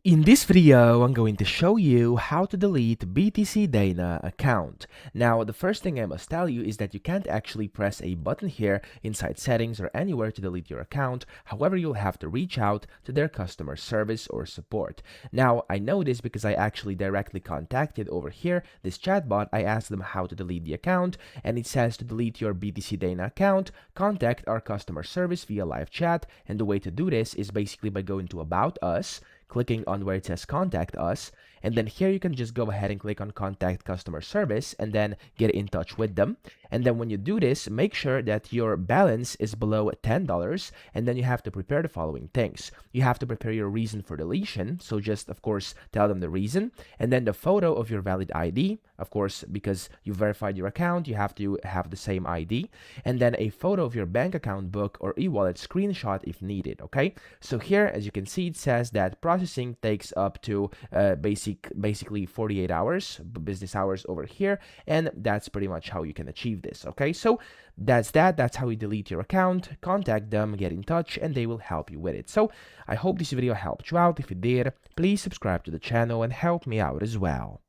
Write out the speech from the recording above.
In this video, I'm going to show you how to delete BtcDana account. Now, the first thing I must tell you is that you can't actually press a button here inside settings or anywhere to delete your account. However, you'll have to reach out to their customer service or support. Now, I know this because I actually directly contacted over here this chatbot. I asked them how to delete the account, and it says to delete your BtcDana account, contact our customer service via live chat. And the way to do this is basically by going to About Us, clicking on where it says contact us, and then here you can just go ahead and click on contact customer service and then get in touch with them. And then when you do this, make sure that your balance is below $10, and then you have to prepare the following things. You have to prepare your reason for deletion, so just of course tell them the reason, and then the photo of your valid ID, of course because you verified your account, you have to have the same ID, and then a photo of your bank account book or e-wallet screenshot if needed. Okay, so here as you can see, it says that processing takes up to basically 48 hours, business hours over here, and that's pretty much how you can achieve this. Okay, so that's how you delete your account. Contact them, get in touch, and they will help you with it. So I hope this video helped you out. If it did, please subscribe to the channel and help me out as well.